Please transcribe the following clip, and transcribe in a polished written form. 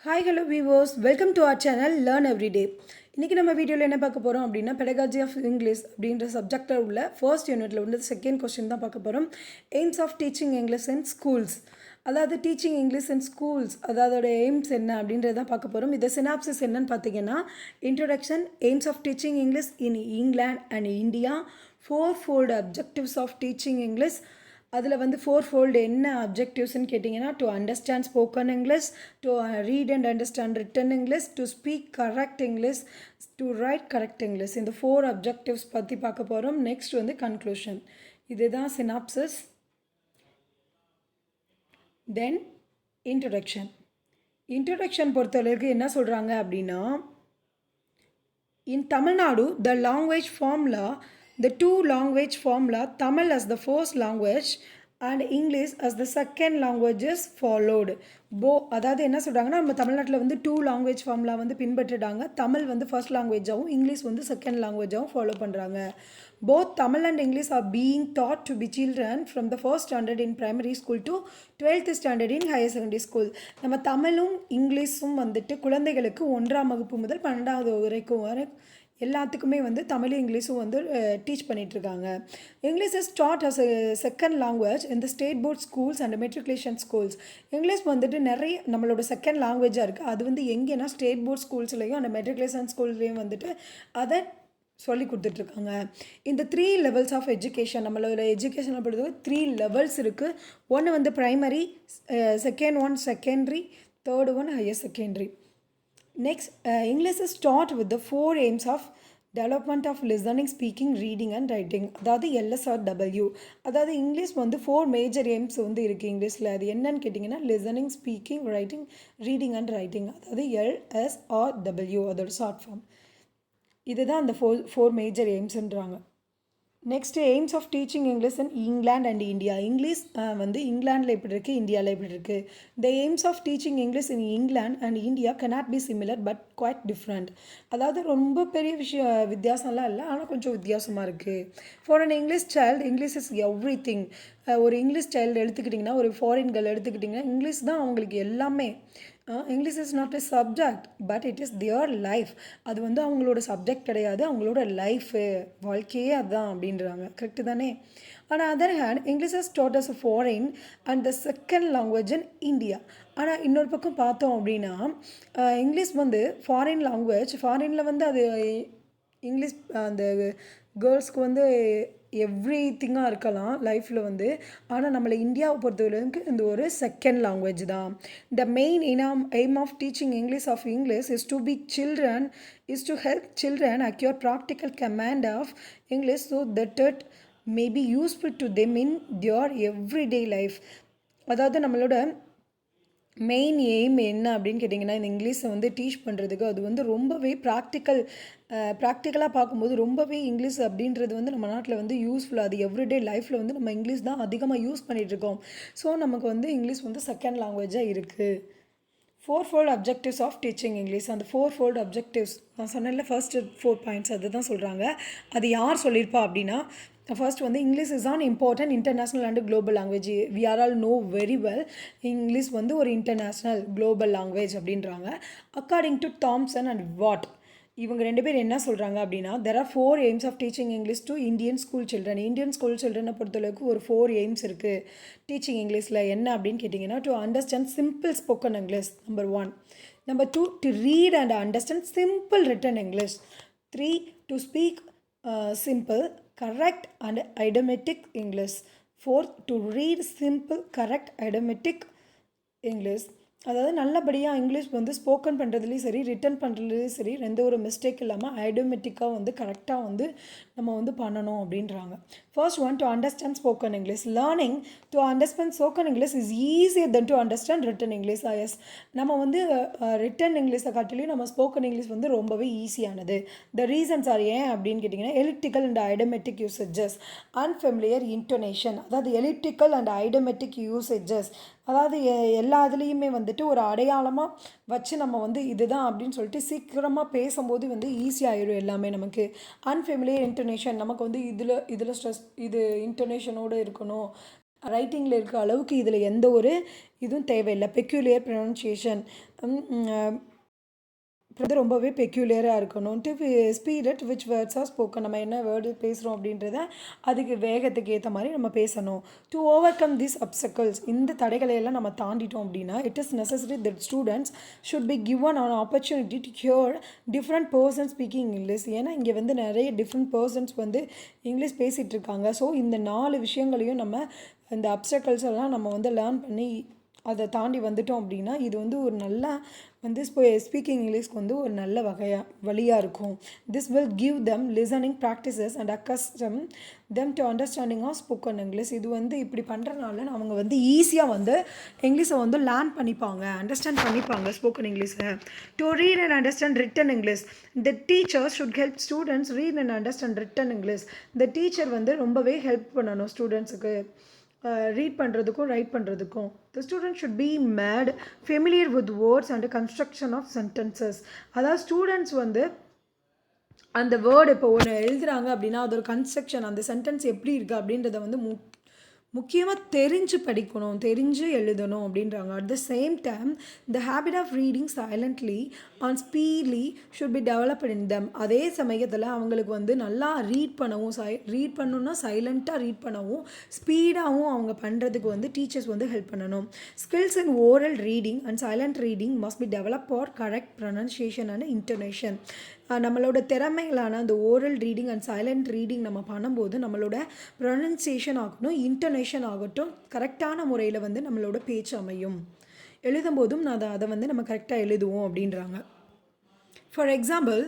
Hi hello viewers, welcome to our channel learn everyday. இன்றைக்கி நம்ம வீடியோவில் என்ன பார்க்க போகிறோம் அப்படின்னா, பெடகாஜி ஆஃப் இங்கிலீஷ் அப்படின்ற சப்ஜெக்டில் உள்ள ஃபர்ஸ்ட் யூனிட்டில் உள்ள செகண்ட் கொஸ்டின் தான் பார்க்க போகிறோம். Aims of teaching English in schools, அதாவது டீச்சிங் இங்கிலீஷ் இன் ஸ்கூல்ஸ், அதோட எய்ம்ஸ் என்ன அப்படின்றத தான் பார்க்க போகிறோம். இதை சினாப்சிஸ் என்னன்னு பார்த்தீங்கன்னா, introduction, aims of teaching English in England and India, fold objectives of teaching English. அதில் வந்து ஃபோல்டு என்ன அப்ஜெக்டிவ்ஸ்ன்னு கேட்டிங்கன்னா, to understand spoken English, to read and understand written English, to speak correct English, to write correct English. இந்த 4 objectives பற்றி பார்க்க போகிறோம். Next வந்து கன்க்ளூஷன். இதுதான் சினாப்சிஸ். தென் இன்ட்ரொடக்ஷன் பொறுத்தளவுக்கு என்ன சொல்கிறாங்க அப்படின்னா, in Tamil Nadu, the language formula, the two language formula, Tamil as the first language and English as the second language is followed. அதாவது என்ன சொல்கிறாங்கன்னா, நம்ம தமிழ்நாட்டில் வந்து 2 லாங்குவேஜ் ஃபார்முலா வந்து பின்பற்றிட்டாங்க. தமிழ் வந்து ஃபர்ஸ்ட் லாங்குவேஜாகவும் இங்கிலீஷ் வந்து செகண்ட் லாங்குவேஜாகவும் ஃபாலோ பண்ணுறாங்க. Both Tamil and English are being taught to be children from the first standard in primary school to 12th standard in higher secondary school. நம்ம தமிழும் இங்கிலீஷும் வந்துட்டு குழந்தைகளுக்கு 1ஆம் வகுப்பு முதல் 12வது வரைக்கும் எல்லாத்துக்குமே வந்து தமிழ் இங்கிலீஷும் வந்து டீச் பண்ணிகிட்ருக்காங்க. English is taught as a second language இந்த state board schools and matriculation schools. English வந்துட்டு நிறைய நம்மளோட செகண்ட் லாங்குவேஜாக இருக்குது. அது வந்து எங்கேனா ஸ்டேட் போர்ட் ஸ்கூல்ஸ்லேயும் அந்த மெட்ரிகுலேஷன் ஸ்கூல்ஸ்லேயும் வந்துட்டு அதை சொல்லி கொடுத்துட்ருக்காங்க. இந்த 3 லெவல்ஸ் ஆஃப் எஜுகேஷன், நம்மளோட எஜுகேஷனை பொறுத்தவரை 3 லெவல்ஸ் இருக்குது. ஒன்று வந்து primary, second one secondary, third one higher secondary. Next, English is taught with the 4 aims of development of listening, speaking, reading and writing. அதாவது LSRW. அதாவது இங்கிலீஷ் வந்து 4 மேஜர் எய்ம்ஸ் வந்து இருக்குது இங்கிலீஷில். அது என்னன்னு கேட்டிங்கன்னா, listening, speaking, writing, reading and writing. அதாவது LSRW அதோட ஷார்ட் ஃபார்ம். இதுதான் அந்த 4 மேஜர் எய்ம்ஸ்ன்றாங்க. Next aims of teaching English in England and India. English வந்து இங்கிலாண்டில் எப்படி இருக்குது, இந்தியாவில் எப்படி இருக்குது. The aims of teaching English in England and India cannot be similar but quite different. அதாவது ரொம்ப பெரிய வித்தியாசம்லாம் இல்லை, ஆனால் கொஞ்சம் வித்தியாசமாக இருக்குது. For an English child English is every thing. ஒரு இங்கிலீஷ் சைல்டு எடுத்துக்கிட்டிங்கன்னா, ஒரு ஃபாரின் கேர்ள் எடுத்துக்கிட்டிங்கன்னா, இங்கிலீஷ் தான் அவங்களுக்கு எல்லாமே. English is not a subject but it is their life. அது வந்து அவங்களோட சப்ஜெக்ட் கிடையாது, அவங்களோட லைஃபு, வாழ்க்கையே அதுதான் அப்படின்றாங்க. கரெக்டு தானே? ஆனால் other hand English is taught as a foreign and the second language in India. ஆனால் இன்னொரு பக்கம் பார்த்தோம் அப்படின்னா, இங்கிலீஷ் வந்து ஃபாரின் லாங்குவேஜ், ஃபாரினில் வந்து அது இங்கிலீஷ் அந்த கேர்ள்ஸ்க்கு வந்து எவ்ரி திங்காக இருக்கலாம் லைஃப்பில் வந்து. ஆனால் நம்மளை இந்தியாவை பொறுத்தவரைக்கு இந்த ஒரு செகண்ட் லாங்குவேஜ் தான். The main aim of teaching English is to be children, is to help children acquire practical command of English so that it may be useful to them in their everyday life. அதாவது நம்மளோட main aim என்ன அப்படின்னு கேட்டிங்கன்னா, இந்த இங்கிலீஷை வந்து teach பண்ணுறதுக்கு அது வந்து ரொம்பவே ப்ராக்டிக்கலாக பார்க்கும்போது ரொம்பவே இங்கிலீஷ் அப்படின்றது வந்து நம்ம நாட்டில் வந்து யூஸ்ஃபுல்லாக, அது எவ்ரிடே லைஃப்பில் வந்து நம்ம இங்கிலீஷ் தான் அதிகமாக யூஸ் பண்ணிகிட்ருக்கோம். ஸோ நமக்கு வந்து இங்கிலீஷ் வந்து செகண்ட் லாங்குவேஜாக இருக்குது. Fold objectives of teaching English. அந்த ஃபோல்டு அப்ஜெக்டிவ்ஸ் நான் சொன்னேன்ல, ஃபர்ஸ்ட் 4 பாயிண்ட்ஸ் அது தான் சொல்கிறாங்க. அது யார் சொல்லியிருப்பா அப்படின்னா, ஃபர்ஸ்ட் வந்து English is an important international and global language. We are all know very well English வந்து ஒரு இன்டர்நேஷ்னல் குளோபல் லாங்குவேஜ் அப்படின்றாங்க. According to Thompson and Wyatt, இவங்க 2 பேர் என்ன சொல்கிறாங்க அப்படின்னா, there are 4 aims of teaching English to Indian school children. Indian school சில்ட்ரனை பொறுத்தளவுக்கு ஒரு 4 எய்ம்ஸ் இருக்குது டீச்சிங் இங்கிலீஷில். என்ன அப்படின்னு கேட்டிங்கன்னா, to understand simple spoken English number 1. Number 2, to read and understand simple return English. 3, to speak simple, correct and idiomatic English. 4th, to read simple, correct, idiomatic English. அதாவது நல்லபடியாக இங்கிலீஷ் வந்து spoken பண்ணுறதுலேயும் சரி, return பண்ணுறதுலேயும் சரி, எந்த ஒரு mistake இல்லாமல் ஐடியோமேட்டிக்காக வந்து கரெக்டாக வந்து நம்ம வந்து பண்ணணும் அப்படின்றாங்க. First one, to understand spoken English. Learning to understand spoken English is easier then to understand written English. Yes, நம்ம வந்து ரிட்டன் இங்கிலீஷை காட்டிலையும் நம்ம ஸ்போக்கன் இங்கிலீஷ் வந்து ரொம்பவே ஈஸியானது. த ரீசன்ஸ் ஆர் ஏன் அப்படின்னு கேட்டிங்கன்னா, elliptical and idiomatic usages, unfamiliar intonation. அதாவது எலிப்டிக்கல் அண்ட் ஐடியோமேட்டிக் யூசேஜஸ், அதாவது எல்லா இதுலேயுமே வந்துட்டு ஒரு அடையாளமாக வச்சு நம்ம வந்து இதுதான் அப்படின்னு சொல்லிட்டு சீக்கிரமாக பேசும்போது வந்து ஈஸியாகிடும் எல்லாமே நமக்கு. அன்ஃபெமிலியர் இன்டோனேஷன், நமக்கு வந்து இதில் ஸ்ட்ரெஸ், இது இன்டோனேஷனோடு இருக்கணும், ரைட்டிங்கில் இருக்க அளவுக்கு இதில் எந்த ஒரு இதுவும் தேவையில்லை. பெக்யூலியர் ப்ரொனன்சியேஷன் அது ரொம்பவே பெக்யூலியராக இருக்கணும். To speed it which words R spoken, நம்ம என்ன வேர்டு பேசுகிறோம் அப்படின்றத அதுக்கு வேகத்துக்கு ஏற்ற மாதிரி நம்ம பேசணும். To over come this obstacles, இந்த தடைகளை எல்லாம் நம்ம தாண்டிட்டோம் அப்படின்னா it is necessary that students should be given an opportunity to hear different persons speaking English. ஏன்னா இங்கே வந்து நிறைய டிஃப்ரெண்ட் பர்சன்ஸ் வந்து இங்கிலீஷ் பேசிகிட்டு இருக்காங்க. ஸோ இந்த 4 விஷயங்களையும் நம்ம இந்த அப்சக்கல்ஸ் எல்லாம் நம்ம வந்து லேர்ன் பண்ணி அதை தாண்டி வந்துட்டோம் அப்படின்னா இது வந்து ஒரு நல்ல வந்து ஸ்பீக்கிங் இங்கிலீஷ்க்கு வந்து ஒரு நல்ல வழியாக இருக்கும். This will give them listening practices and accustom them to understanding of spoken English. இது வந்து இப்படி பண்ணுறதுனால அவங்க வந்து ஈஸியாக வந்து இங்கிலீஷை வந்து லேர்ன் பண்ணிப்பாங்க, அண்டர்ஸ்டாண்ட் பண்ணிப்பாங்க ஸ்போக்கன் இங்கிலீஷை. To read and understand written English, the teachers should help students read and understand written English. இந்த டீச்சர் வந்து ரொம்பவே ஹெல்ப் பண்ணணும் ஸ்டூடெண்ட்ஸுக்கு ரீட் பண்ணுறதுக்கும் ரைட் பண்ணுறதுக்கும். The student should be made familiar with words and construction of sentences. அதாவது students வந்து அந்த வேர்டு இப்போ ஒன்று எழுதுகிறாங்க அப்படின்னா அதோட கன்ஸ்ட்ரக்ஷன், அந்த சென்டென்ஸ் எப்படி இருக்குது அப்படின்றத வந்து முக்கியமாக தெரிஞ்சு படிக்கணும், தெரிஞ்சு எழுதணும் அப்படின்றாங்க. At the same time the habit of reading silently and speedily should be developed in them. அதே சமயத்தில் அவங்களுக்கு வந்து நல்லா ரீட் பண்ணவும், ரீட் பண்ணணுன்னா சைலண்ட்டாக ரீட் பண்ணவும், ஸ்பீடாகவும் அவங்க பண்ணுறதுக்கு வந்து டீச்சர்ஸ் வந்து ஹெல்ப் பண்ணணும். Skills in oral reading and silent reading must be develop for correct pronunciation and intonation. நம்மளோட திறமைகளான அந்த oral reading and silent reading நம்ம பண்ணும்போது நம்மளோட ப்ரொனன்சியேஷன் ஆகட்டும், இன்டோனேஷன் ஆகட்டும் கரெக்டான முறையில் வந்து நம்மளோட பேச்சு அமையும். எழுதும்போதும் அதை வந்து நம்ம கரெக்டாக எழுதுவோம் அப்படின்றாங்க. For example